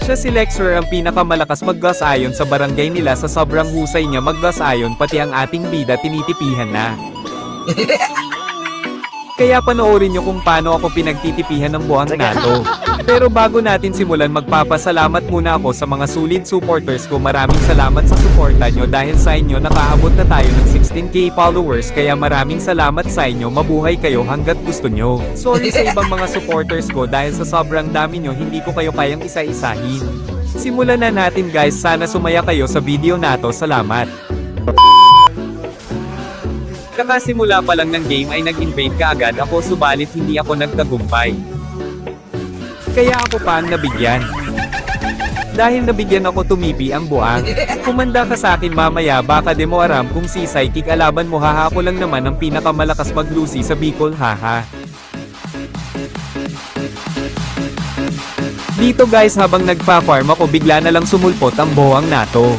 Siya si Lexer ang pinakamalakas mag-gas ayon sa barangay nila sa sobrang husay niya mag-gas ayon pati ang ating bida tinitipihan na. Kaya panoorin nyo kung paano ako pinagtitipihan ng buhang nato. Pero bago natin simulan magpapasalamat muna ako sa mga solid supporters ko. Maraming salamat sa suporta nyo dahil sa inyo nakaabot na tayo ng 16k followers kaya maraming salamat sa inyo, mabuhay kayo hanggat gusto nyo. Sorry sa ibang mga supporters ko dahil sa sobrang dami nyo hindi ko kayo kayang isa-isahin. Simulan na natin guys, sana sumaya kayo sa video nato, salamat. Kakasimula pa lang ng game ay nag-invade kaagad ako subalit hindi ako nagtagumpay. Kaya ako pa ang nabigyan. Dahil nabigyan ako tumipi ang buang. Kumanda ka sa akin mamaya baka di mo aram kung si psychic alaban mo haha ko lang naman ang pinakamalakas maglusi sa Bicol haha. Dito guys habang nagpa-farm ako bigla na lang sumulpot ang boang nato.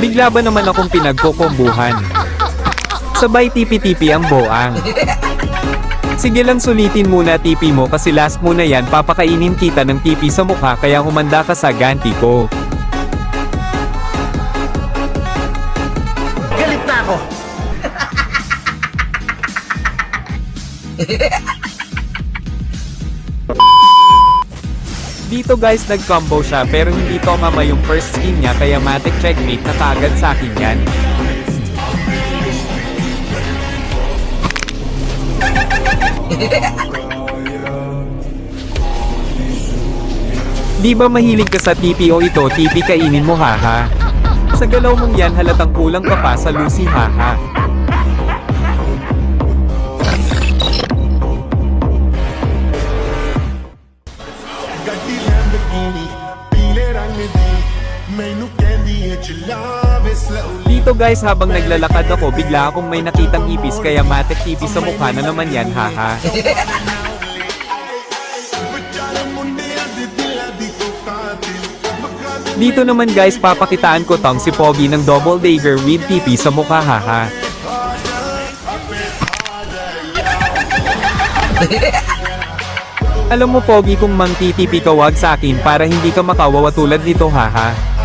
Bigla ba naman akong pinagkukumbuhan? Sabay tipi-tipi ang boang. Sige lang sulitin muna tipi mo kasi last muna yan papakainin kita ng tipi sa mukha kaya humanda ka sa ganti ko. Galit na ako. Dito guys nag-combo siya pero hindi tumama yung first skin niya kaya matic checkmate na kaagad sa akin yan. Di ba mahilig ka sa TP o ito TP kainin mo haha? Sa galaw mong yan halatang kulang ka pa sa Lucy haha. Dito guys habang naglalakad ako bigla akong may nakitang ipis kaya matik ipis sa mukha na naman yan haha. Dito naman guys papakitaan ko tong si Pogi ng double dagger with TP sa mukha haha. Alam mo Pogi kung mang TTP ka wag sa akin para hindi ka makawawa tulad nito haha.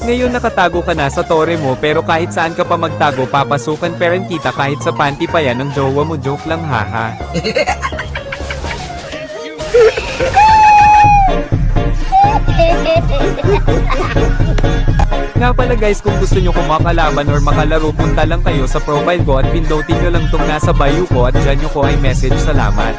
Ngayon nakatago ka na sa tore mo pero kahit saan ka pa magtago papasukan parent kita kahit sa panty pa yan ng jowa mo, joke lang haha. Nga pala guys kung gusto nyo kumakalaban or makalaro punta lang kayo sa profile ko at pindutin nyo lang tong nasa bio ko at dyan nyo ko ay message salamat.